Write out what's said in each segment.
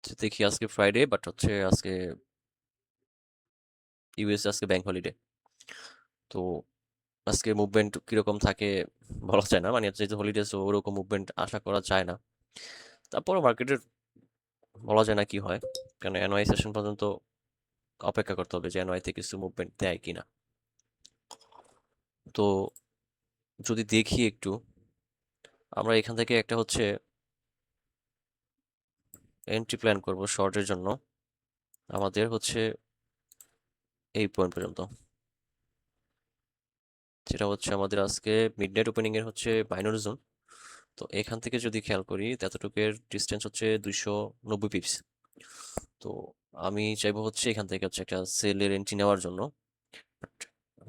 তো দেখি আজকে ফ্রাইডে, বাট হচ্ছে আজকে ইউএসএ আজকে ব্যাংক হলিডে। তো আজকে মুভমেন্ট কিরকম থাকে বলা যায় না, মানে যেহেতু হলিডে, সো ওরকম মুভমেন্ট আশা করা যায় না। তারপরও মার্কেটের বলা যায় না কি হয়, কারণ এনওয়াই সেশন পর্যন্ত অপেক্ষা করতে হবে যে এনওয়াই থেকে কিছু মুভমেন্ট দেয় কিনা। তো যদি দেখি একটু, আমরা এখান থেকে একটা হচ্ছে এন্ট্রি প্ল্যান করব শর্টের জন্য। আমাদের হচ্ছে এই পয়েন্ট পর্যন্ত, যেটা হচ্ছে আমাদের আজকে মিডনাইট ওপেনিং এর হচ্ছে মাইনর জোন। তো এখান থেকে যদি খেয়াল করি, এতটুকুর ডিস্টেন্স হচ্ছে 290 পিপস। তো আমি চাইবো হচ্ছে এখান থেকে হচ্ছে একটা সেলের এন্ট্রি নেওয়ার জন্য।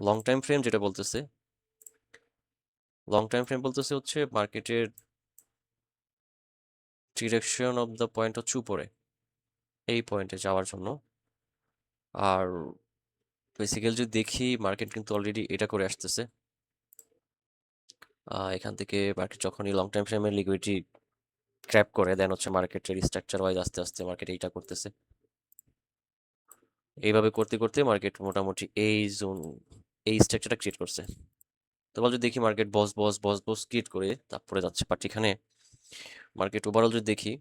লং টাইম ফ্রেম যেটা বলতেছে, হচ্ছে মার্কেটের ডিরেকশন অফ দ্য পয়েন্ট হচ্ছে উপরে, এই পয়েন্টে যাওয়ার জন্য। আর বেসিক্যালি যদি দেখি, মার্কেট কিন্তু অলরেডি এটা করে আসতেছে। এখান থেকে মার্কেট যখনই লং টাইম ফ্রেমের লিকুইডিটি ট্র্যাপ করে, দেন হচ্ছে মার্কেটের স্ট্রাকচার ওয়াইজ আস্তে আস্তে মার্কেট এইটা করতেছে। এইভাবে করতে করতে মার্কেট মোটামুটি এই জোন, এই স্ট্রাকচারটা ক্রিয়েট করছে। তো বল যদি দেখি মার্কেট বস বস বস বস ক্রিয়েট করে তারপরে যাচ্ছে, বাট এখানে মার্কেট ওভারঅল যদি দেখি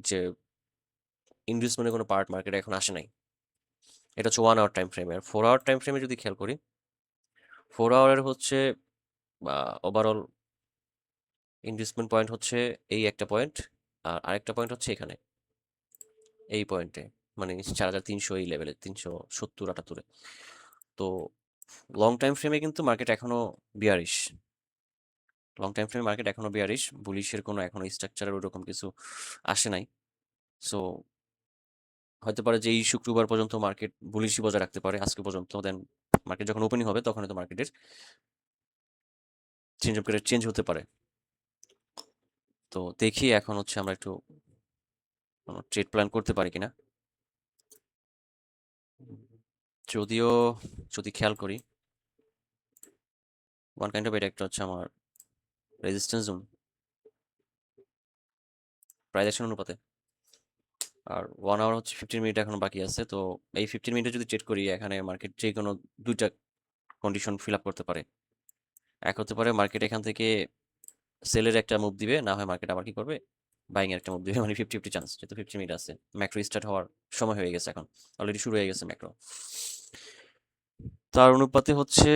যে ইনভেস্টমেন্টের কোনো পার্ট মার্কেটে এখন আসে নাই। এটা হচ্ছে 1 আওয়ার টাইম ফ্রেমে। আর 4 আওয়ার টাইম ফ্রেমে যদি খেয়াল করি, 4 আওয়ারের হচ্ছে ওভারঅল ইনভেস্টমেন্ট পয়েন্ট হচ্ছে এই একটা পয়েন্ট, আর আরেকটা পয়েন্ট হচ্ছে এখানে এই পয়েন্টে, মানে 4300 এই লেভেলে, 370-78-এ। তো লং টাইম ফ্রেমে কিন্তু মার্কেট এখনো বিয়ারিশ। বুলিশের কোনো এখনো স্ট্রাকচারের ওরকম কিছু আসে নাই। সো হতে পারে যে এই শুক্রবার পর্যন্ত মার্কেট বুলিশই বজায় রাখতে পারে আজকে পর্যন্ত, দেন মার্কেট যখন ওপেনিং হবে তখন হয়তো মার্কেটের চেঞ্জ হতে পারে। তো দেখি এখন হচ্ছে আমরা একটু ট্রেড প্ল্যান করতে পারি কিনা। যদিও যদি খেয়াল করি, ওয়ান কাইন্ড অফ এটা একটা হচ্ছে আমার রেজিস্ট্যান্স জোন প্রাইস অ্যাকশন অনুপাতে। আর 1 আওয়ার হচ্ছে 15 মিনিট এখনো বাকি আছে। তো এই 15 মিনিটে যদি ট্রেড করি, এখানে মার্কেট যে কোনো দুইটা কন্ডিশন ফিল আপ করতে পারে। এক হতে পারে মার্কেট এখান থেকে সেলের একটা মুভ দিবে, না হয় মার্কেট আবার কি করবে, বাইং এর একটা মুভ দিবে, মানে 50-50 চান্স, যেহেতু 15 মিনিট আছে। ম্যাক্রো স্টার্ট হওয়ার সময় হয়ে গেছে, এখন অলরেডি শুরু হয়ে গেছে ম্যাক্রো। তার অনুপাতে হচ্ছে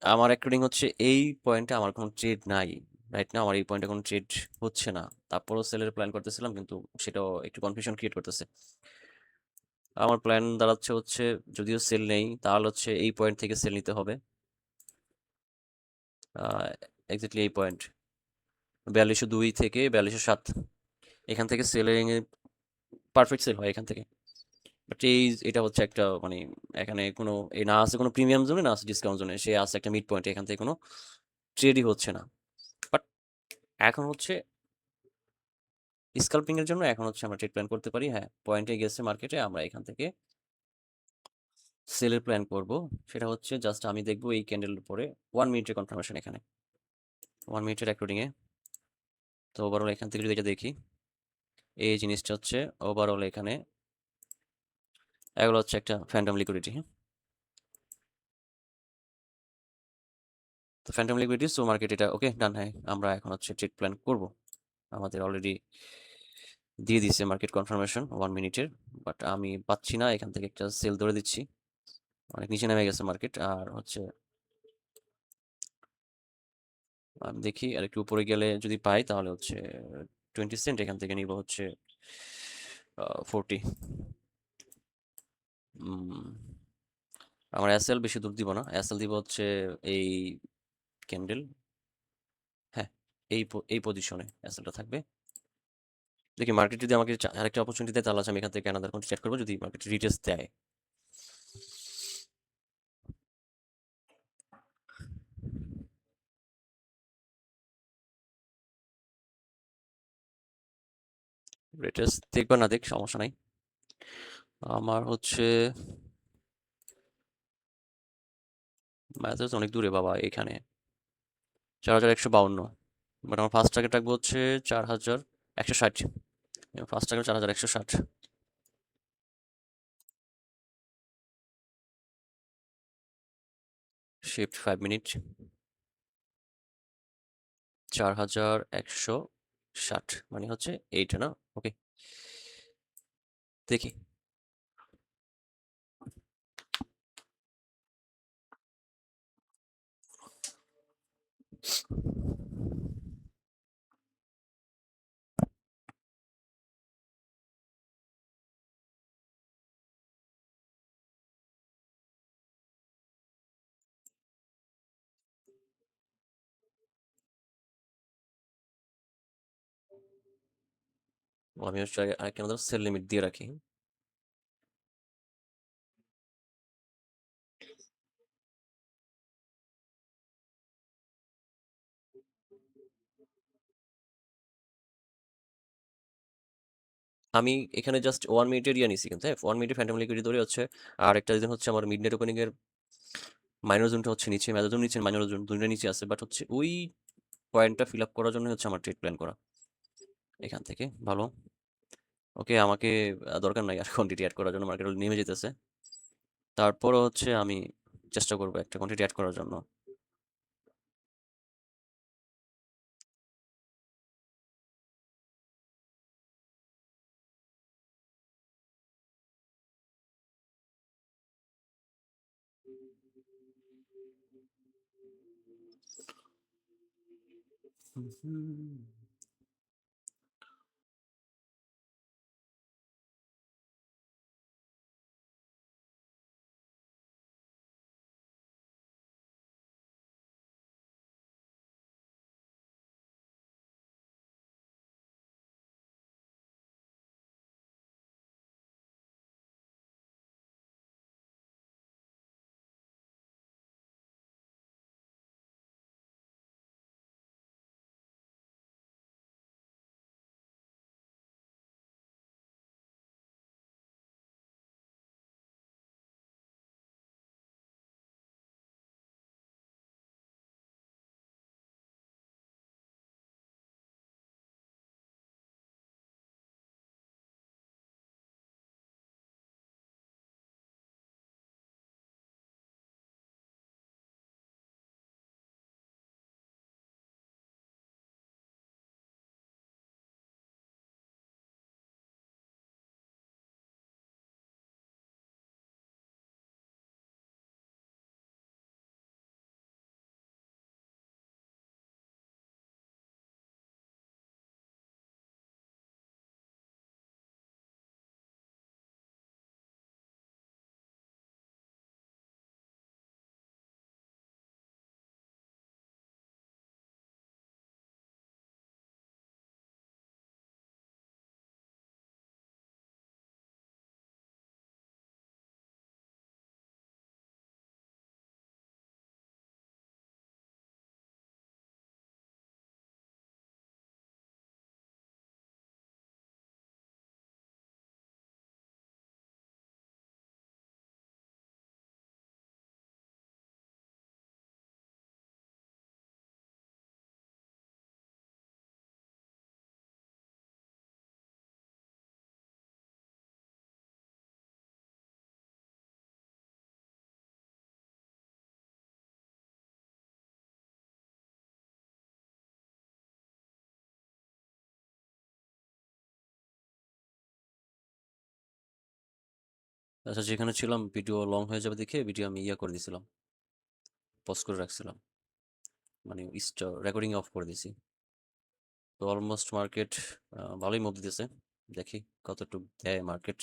আমার অ্যাকর্ডিং হচ্ছে এই পয়েন্টে আমার কোনো ট্রেড নাই রাইট না, আমার এই পয়েন্টে কোনো ট্রেড হচ্ছে না। তারপরও সেলের প্ল্যান করতেছিলাম, কিন্তু সেটাও একটু কনফিউশন ক্রিয়েট করতেছে। আমার প্ল্যান দাঁড়াচ্ছে হচ্ছে, যদিও সেল নেই তাহলে হচ্ছে এই পয়েন্ট থেকে সেল নিতে হবে। এক্স্যাক্টলি এই পয়েন্ট 4202 থেকে 4207, এখান থেকে সেলিং এ পারফেক্ট সেল হয় এখান থেকে। বাট এটা হচ্ছে একটা মানে এখানে কোনো না আছে কোনো প্রিমিয়াম জোনে, না আছে ডিসকাউন্ট জোনে, সে আছে একটা মিড পয়েন্টে, এখান থেকে কোনো ট্রেডই হচ্ছে না। বাট এখন হচ্ছে স্কাল্পিং এর জন্য এখন হচ্ছে আমরা ট্রেড প্ল্যান করতে পারি। হ্যাঁ, পয়েন্টে গেছে মার্কেটে, আমরা এখান থেকে সেলের প্ল্যান করব। সেটা হচ্ছে জাস্ট আমি দেখবো এই ক্যান্ডেলের উপরে 1 মিনিটের কনফার্মেশন, এখানে 1 মিনিটের অ্যাকর্ডিং এ। তো ওভারঅল এখান থেকে যদি এটা দেখি, এই জিনিসটা হচ্ছে ওভারঅল এখানে এগুলো হচ্ছে একটা ফ্যান্টম লিকুইডিটি। হ্যাঁ, তো ফ্যান্টম লিকুইডিটি, সো মার্কেট এটা ওকে ডান। হ্যাঁ, আমরা এখন হচ্ছে ট্রেড প্ল্যান করব। আমাদের অলরেডি দিয়ে দিচ্ছে মার্কেট কনফার্মেশন 1 মিনিটের, বাট আমি পাচ্ছি না। এখান থেকে একটা সেল ধরে দিচ্ছি, অনেক নিচে নেমে গেছে মার্কেট। আর হচ্ছে আমি দেখি আর একটু উপরে গেলে যদি পাই তাহলে হচ্ছে 20 সেন্ট এখান থেকে নিব হচ্ছে 40। আমার এসএল বেশি দূর দিব না, এসএল দিব হচ্ছে এই ক্যান্ডেল। হ্যাঁ, এই পজিশনে এসএলটা থাকবে। দেখি মার্কেট যদি আমাকে আরেকটা অপরচুনিটি দেয়, তাহলে আমি এখান থেকে অ্যানাদার কোন চেক করবো, যদি মার্কেট রিটেস্ট দেয়। রিটেস্ট দেখবা না দেখ, সমস্যা নাই। আমার হচ্ছে ম্যাচেস অনেক দূরে বাবা, এখানে 4152। বাট আমার ফার্স্ট টার্গেট রাখবো হচ্ছে 4160। First target 4160। শিফট 5 মিনিট, 4160 মানে হচ্ছে এইটা না? ওকে, দেখি। আমি হচ্ছে আরেকটা আমাদের সেল লিমিট দিয়ে রাখি। আমি এখানে জাস্ট 1 মিনিটের ইয়ে নিছি কিন্তু, হ্যাঁ 1 মিনিটের ফ্যান্টম লিকুইডিটি ধরে হচ্ছে। আর একটা রিজন হচ্ছে আমার মিড নেট ওপেনিং এর মাইনর জোনটা হচ্ছে নিচে, মেজর জোন নিচে, মাইনর জোন দুইটা নিচে আছে, বাট হচ্ছে ওই পয়েন্টটা ফিল আপ করার জন্য হচ্ছে আমার ট্রেড প্ল্যান করা এখান থেকে ভালো। ওকে, আমাকে দরকার নাই আর কোয়ান্টিটি অ্যাড করার জন্য, মার্কেট নেমে যেতেছে। তারপরও হচ্ছে আমি চেষ্টা করবো একটা কোয়ান্টিটি অ্যাড করার জন্য। আচ্ছা, যেখানে ছিলাম ভিডিও লং হয়ে যাবে দেখে ভিডিও আমি ইয়া করে দিছিলাম, পজ করে রাখছিলাম, মানে রেকর্ডিং অফ করে দিছি। তো অলমোস্ট মার্কেট ভালোই মুভ দিতেছে, দেখি কতটুকু দেয় মার্কেট।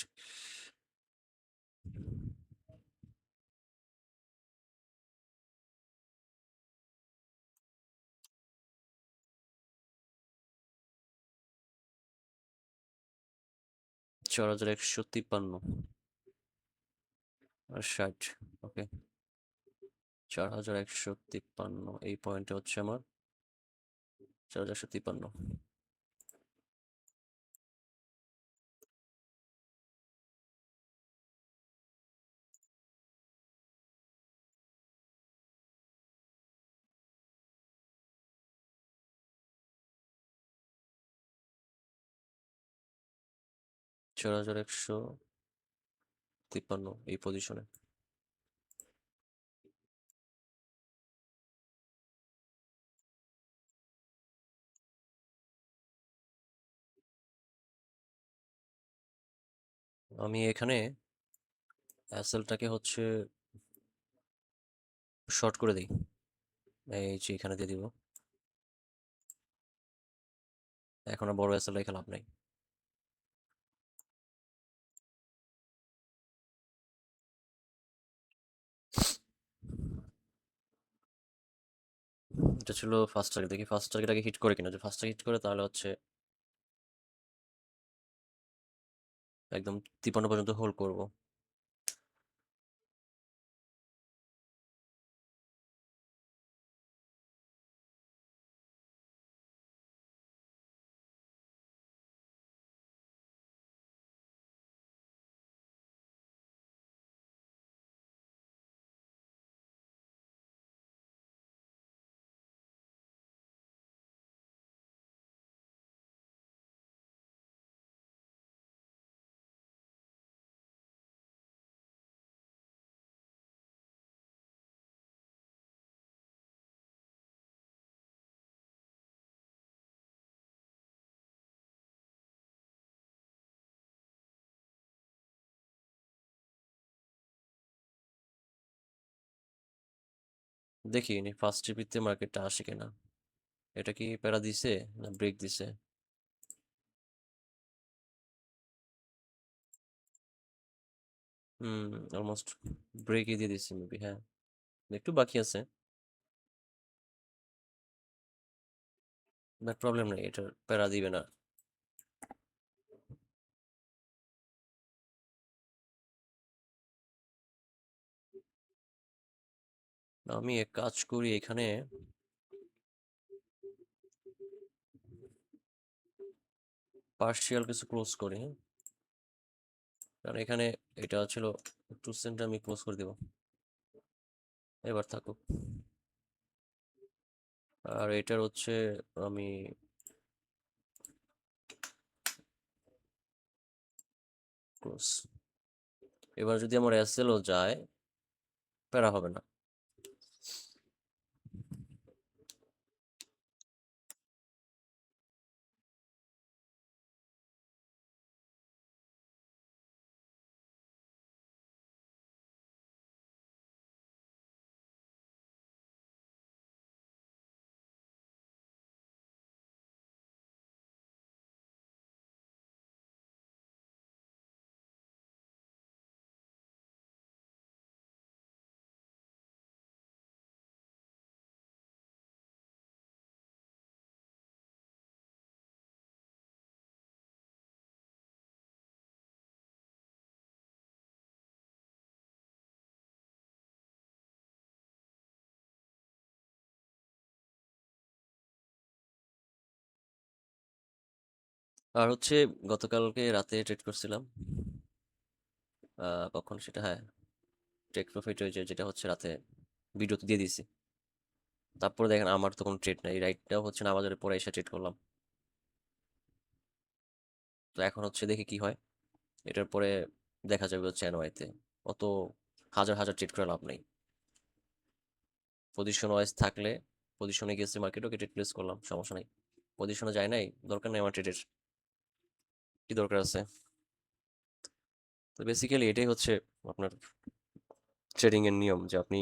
4153 আর 60। ওকে, 4153 এই পয়েন্টে হচ্ছে আমার 4153। 4153 এই পজিশনে। আমি এখানে অ্যাসেলটাকে হচ্ছে শর্ট করে দিই, এই যে এখানে দিয়ে দিব। এখন আর বড় অ্যাসেল রেখে লাভ নাই। এটা ছিল ফার্স্ট টার্গেট, দেখি ফার্স্ট টার্গেট আগে হিট করে কিনা। যে ফার্স্ট টার্গেট হিট করে তাহলে হচ্ছে একদম 53 পর্যন্ত হোল্ড করব। দেখি ফার্স্ট জিপিতে মার্কেটটা আসে কিনা। এটা কি প্যারা দিছে না ব্রেক দিছে? হুম, অলমোস্ট ব্রেকই দিয়ে দিচ্ছে মেবি, হ্যাঁ। একটু বাকি আছে, বাট প্রবলেম নেই, এটা প্যারা দিবে না। আমি এক কাজ করি, এখানে পার্শিয়াল কিছু ক্লোজ করি, হ্যাঁ? কারণ এখানে এটা ছিল 2 সেন্ট, আমি ক্লোজ করে দিব। এবার থাকুক। আর এটার হচ্ছে আমি ক্লোজ। এবার যদি আমার এসএলও যায়, প্যারা হবে না। আর হচ্ছে গতকালকে রাতে ট্রেড করছিলাম, কখন সেটা, হ্যাঁ, টেক প্রফিট হয়েছে, যেটা হচ্ছে রাতে ভিডিওতে দিয়ে দিছি। তারপরে দেখেন আমার তো কোনো ট্রেড নাই, রাইটটাও হচ্ছে না, বাজারে পরে এসে ট্রেড করলাম। তো এখন হচ্ছে দেখি কি হয়। এটার পরে দেখা যাবে হচ্ছে এনওয়াইতে। অত হাজার হাজার ট্রেড করে লাভ নেই। পজিশন ওয়াইজ থাকলে, পজিশনে গেছে মার্কেট, ওকে ট্রেড প্লেস করলাম, সমস্যা নেই। পজিশনে যায় নাই, দরকার নেই আমার ট্রেডের, কি দরকার আছে? তো বেসিক্যালি এটাই হচ্ছে আপনার ট্রেডিং এর নিয়ম, যে আপনি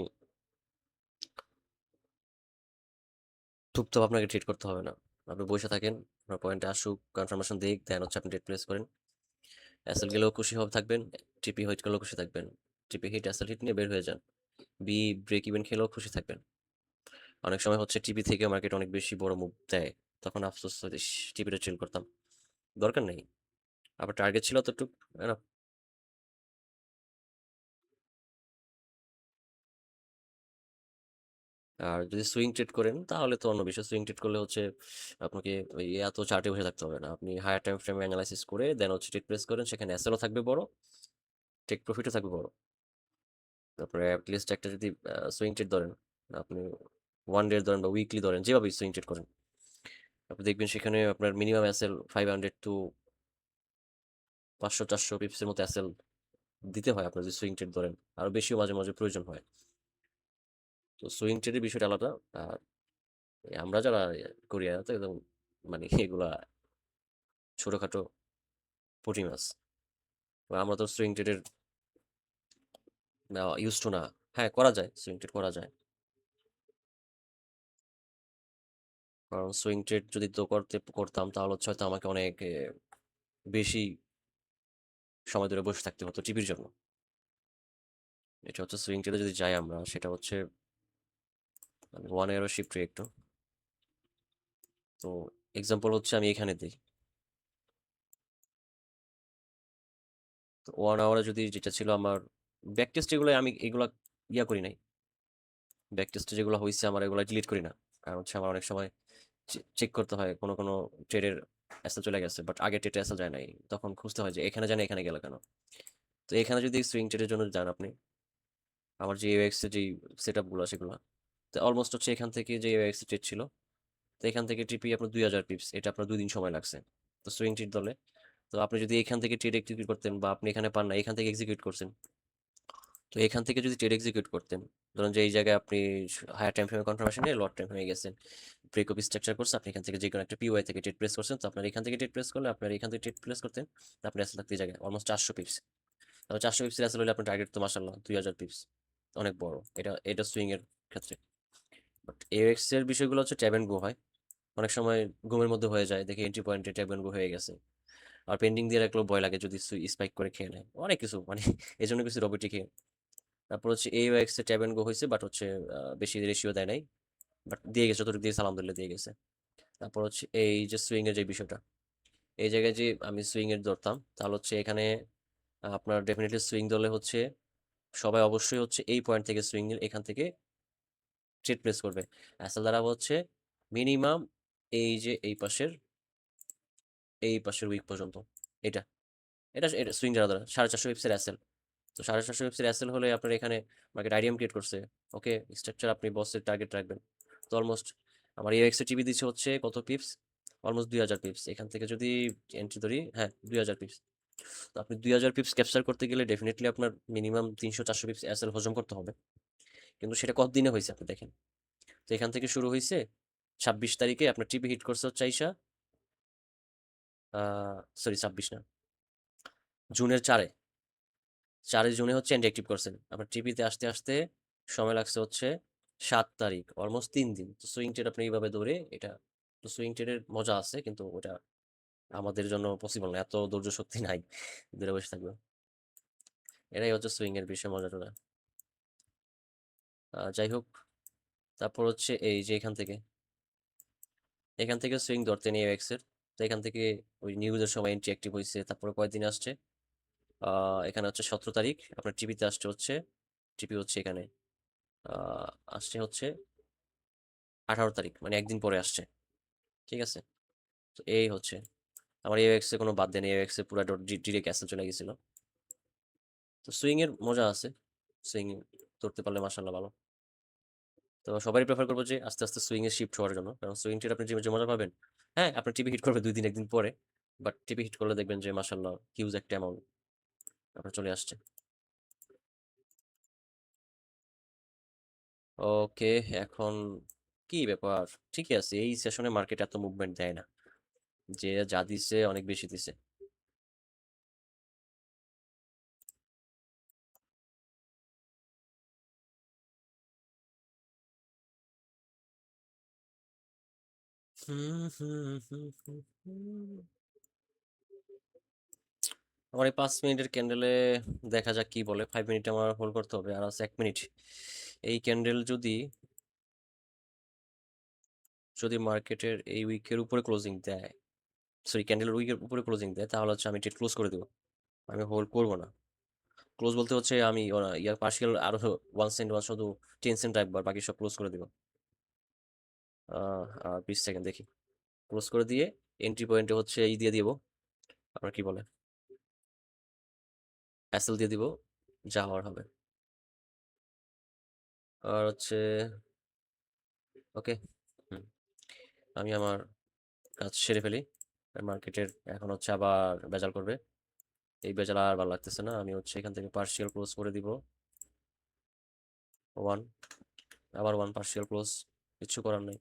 চুপচাপ, আপনাকে ট্রেড করতে হবে না। আপনি বসে থাকেন, আপনার পয়েন্টে আসুক, কনফার্মেশন দিক, দেন হচ্ছে আপনি ট্রেড প্লেস করেন। অ্যাসেল গেলেও খুশি হবে থাকবেন, টিপি হিট করলেও খুশি থাকবেন। টিপি হিট অ্যাসেল হিট নিয়ে বের হয়ে যান। বি ব্রেক ইভেন খেলেও খুশি থাকবেন। অনেক সময় হচ্ছে টিপি থেকে মার্কেট অনেক বেশি বড় মুভ দেয়, তখন আফসোস হয়, টিপিটা চিল করতাম, দরকার নেই। আবার টার্গেট ছিল ততটুক, না। আর যদি সুইং ট্রেড করেন তাহলে তো অন্য বিষয়। সুইং ট্রেড করলে হচ্ছে আপনাকে ওই এত চার্টে বসে থাকতে হবে না, আপনি হায়ার টাইম ফ্রেমে অ্যানালাইসিস করে দেন হচ্ছে ট্রেড প্লেস করেন, সেখানে এসএলও থাকবে বড়, টেক প্রফিটও থাকবে বড়। তারপরে অ্যাটলিস্ট একটা যদি সুইং ট্রেড ধরেন, আপনি 1 ডে ধরেন বা উইকলি ধরেন, যেভাবে সুইং ট্রেড করেন, আপনি দেখবেন সেখানে আপনার মিনিমাম এসএল 500 টু 500-400 পিপসের মতো অ্যাসেল দিতে হয় আপনার যদি সুইং ট্রেড ধরেন, আরো বেশিও মাঝে মাঝে প্রয়োজন হয়। তো সুইং ট্রেডের বিষয়টা আলাদা। আর আমরা যারা করি তো একদম মানে এগুলা ছোটখাটো পুঁটি মাছ। তো আমরা তো সুইং ট্রেডের ইউজ টু না। হ্যাঁ, করা যায়, সুইং ট্রেড করা যায়। কারণ সুইং ট্রেড যদি তো করতাম তাহলে হচ্ছে হয়তো আমাকে অনেক বেশি সময় ধরে বসে থাকতে হতো টিভির জন্য। এটা হচ্ছে সুইং ট্রেডে যদি যাই আমরা, সেটা হচ্ছে মানে 1 আওয়ার শিফট রে একটু। তো এক্সাম্পল হচ্ছে আমি এখানে দিই। তো 1 আওয়ারে যদি যেটা ছিল আমার ব্যাক টেস্ট, এগুলো আমি এগুলা ইয়া করি নাই। ব্যাক টেস্টে যেগুলো হয়েছে আমার এগুলো ডিলিট করি না। কারণ হচ্ছে আমার অনেক সময় চেক করতে হয় কোনো কোনো ট্রেডের অ্যাসেল চলে গেছে, বাট আগে ট্রেডে অ্যাসেল যায় নাই, তখন খুঁজতে হয় যে এখানে জানি এখানে গেল কেন। তো এখানে যদি সুইং ট্রেডের জন্য যান আপনি, আমার যে এক্স এর যে সেট আপ গুলো সেগুলো, তো অলমোস্ট হচ্ছে এখান থেকে যে এক্স ট্রেড ছিল, তো এখান থেকে টিপি আপনার 2000 পিপস, এটা আপনার 2 দিন সময় লাগছে। তো সুইং ট্রেড দলে, তো আপনি যদি এখান থেকে ট্রেড এক্সিকিউট করতেন, বা আপনি এখানে পান না এখান থেকে এক্সিকিউট করছেন, তো এখান থেকে যদি ট্রেড এক্সিকিউট করতেন, ধরুন যে এই জায়গায় আপনি হায়ার টাইম ফ্রেমে কনফার্মেশন নিয়ে লট টাইম হয়ে গেছেন, ব্রেক অফ স্ট্রাকচার করছে, আপনি এখান থেকে যে কোনো একটা পিওয়াই থেকে ট্রেড প্রেস করছেন, তো আপনার এখান থেকে ট্রেড প্রেস করলে আপনার এখান থেকে ট্রেড প্রেস করতেন, তো আপনি আসলে থাকতে জায়গায় অলমোস্ট 400 পিপস। তাহলে 400 পিপস আসলে হলে আপনার টার্গেট তো মাসাল্লাহ 2000 পিপস, অনেক বড়। এটা এটা সুইং এর ক্ষেত্রে। বাট এক্স এর বিষয়গুলো হচ্ছে ট্যাব এন্ড গো হয়। অনেক সময় ঘুমের মধ্যে হয়ে যায়, দেখি এন্ট্রি পয়েন্টে ট্যাব এন্ড গো হয়ে গেছে, আর পেন্ডিং দিয়ে রাখলেও ভয় লাগে যদি স্পাইক করে খেয়ে নেয়, অনেক কিছু মানে এই জন্য কিছু রবিটি খেয়ে। তারপর হচ্ছে এই X A tab and go হয়েছে, বাট হচ্ছে বেশি রেশিও দেয় নাই, বাট দিয়ে গেছে যতটুকু দিয়েছে আলহামদুলিল্লাহ দিয়ে গেছে। তারপর হচ্ছে এই যে সুইং এর যে বিষয়টা, এই জায়গায় যে আমি সুইং এর ধরতাম, তাহলে হচ্ছে এখানে আপনার ডেফিনেটলি সুইং দলে হচ্ছে সবাই অবশ্যই হচ্ছে এই পয়েন্ট থেকে সুইং নিল, এখান থেকে ট্রেড প্লেস করবে। অ্যাসেল দ্বারা হচ্ছে মিনিমাম এই যে এই পাশের উইক পর্যন্ত। এটা এটা এটা সুইং দ্বারা 450 পিপসের অ্যাসেল। তো 450 পিপসের অ্যাসেল হলে আপনার এখানে মার্কেট আইডিয়াম ক্রিয়েট করছে। ওকে, স্ট্রাকচার আপনি বসের টার্গেট রাখবেন। তো অলমোস্ট আমার এই এক্সে টিভি দিচ্ছে হচ্ছে কত পিপস, অলমোস্ট 2000 পিপস। এখান থেকে যদি এন্ট্রি ধরি, হ্যাঁ 2000 পিপস। তো আপনি 2000 পিপস ক্যাপচার করতে গেলে ডেফিনেটলি আপনার মিনিমাম 300-400 পিপস অ্যাসেল হজম করতে হবে। কিন্তু সেটা কত দিনে হয়েছে আপনি দেখেন। তো এখান থেকে শুরু হয়েছে 26 তারিখে আপনার টিপি হিট করছে হচ্ছে আইসা, সরি 26 না, জুনের 4-এ, 4 জুনে হচ্ছে এন্ড অ্যাক্টিভ করছেন, আপনার টিপিতে আসতে আসতে সময় লাগছে হচ্ছে 7 তারিখ, অলমোস্ট 3 দিন। তো সুইং ট্রেড আপনি এইভাবে ধরে এটা, তো সুইং ট্রেডের মজা আছে কিন্তু ওটা আমাদের জন্য পসিবল না, এত ধৈর্য শক্তি নাই ধরে বসে থাকবে। এটাই হচ্ছে সুইং এর বিষয়, মজা টজা। যাই হোক, তারপর হচ্ছে এই যে এখান থেকে সুইং ধরতেন এই এক্স এর। তো এখান থেকে ওই নিউজের সময় এন্ট্রি অ্যাক্টিভ হয়েছে, তারপরে কয়েকদিন আসছে, এখানে হচ্ছে 17 তারিখ আপনার টিপিতে আসছে হচ্ছে, টিপি হচ্ছে এখানে আহ, আসছে হচ্ছে 18 তারিখ, মানে একদিন পরে আসছে। ঠিক আছে, তো এই হচ্ছে আমার এক্স এ কোনো বাদ দেন, এক্স এ পুরো ডিরেক্ট ক্যাসেল চলে গেছিল। তো সুইং এর মজা আছে, সুইং ধরতে পারলে মাসাল্লাহ ভালো। তো সবারই প্রেফার করবো যে আস্তে আস্তে সুইং এ শিফট হওয়ার জন্য, কারণ সুইং টির আপনি যে মজা পাবেন, হ্যাঁ আপনার টিপি হিট করবে 2 দিন 1 দিন পরে, বাট টিপি হিট করলে দেখবেন যে মাসাল্লাহ হিউজ একটা অ্যামাউন্ট আপনার চলে আসছে। ওকে, এখন কি ব্যাপার, ঠিকই আছে, এই সেশনে মার্কেট এত মুভমেন্ট দেয় না, যে যা দিছে অনেক বেশি দিছে। হুম, হুম, হুম, হুম, হুম। আমার এই 5 মিনিটের ক্যান্ডেলে দেখা যাক কি বলে। 5 মিনিট আমার হোল্ড করতে হবে, আর আছে 1 মিনিট। এই ক্যান্ডেল যদি মার্কেটের এই উইকের উপরে ক্লোজিং দেয়, সরি ক্যান্ডেলের উইকের উপরে ক্লোজিং দেয়, তাহলে হচ্ছে আমি ট্রেড ক্লোজ করে দেবো, আমি হোল্ড করবো না। ক্লোজ বলতে হচ্ছে আমি ইয়ার পার্শিয়াল আরো 1 সেন্ট বা শুধু 10 সেন্ট রাখবো, আর বাকি সব ক্লোজ করে দিব। আর 20 সেকেন্ড দেখি, ক্লোজ করে দিয়ে এন্ট্রি পয়েন্টে হচ্ছে এই দিয়ে দিব, আপনার কি বলে, অ্যাসেল দিয়ে দিব, যা হওয়ার হবে। আর হচ্ছে ওকে, হুম, আমি আমার কাজ সেরে ফেলি, মার্কেটের এখন হচ্ছে আবার ভেজাল করবে। এই বেচারা আর ভালো লাগতেছে না, আমি হচ্ছে এখান থেকে পার্শিয়াল ক্লোজ করে দিব। 1, আবার 1 পার্শিয়াল ক্লোজ, কিছু করার নাই।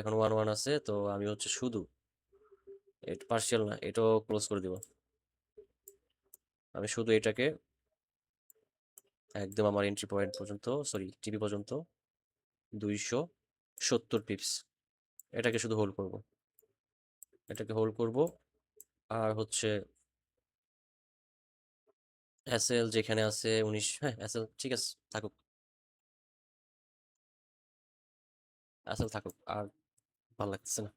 এখন 1 1 আছে, তো আমি হচ্ছে শুধু এটা পার্শিয়াল না, এটাও ক্লোজ করে দিব। আমি শুধু এটাকে একদম আমার এন্ট্রি পয়েন্ট পর্যন্ত, সরি টিপি পর্যন্ত 270 পিপস, এটাকে শুধু হোল্ড করব, এটাকে হোল্ড করব। আর হচ্ছে এসএল যেখানে আছে 19, হ্যাঁ এসএল ঠিক আছে থাকুক, এসএল থাকুক, আর ভালো লাগতেছে না।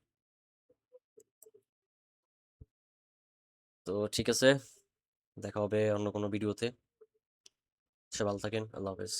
তো ঠিক আছে, দেখা হবে অন্য কোনো ভিডিওতে। সে ভালো থাকেন, আল্লাহ হাফেজ।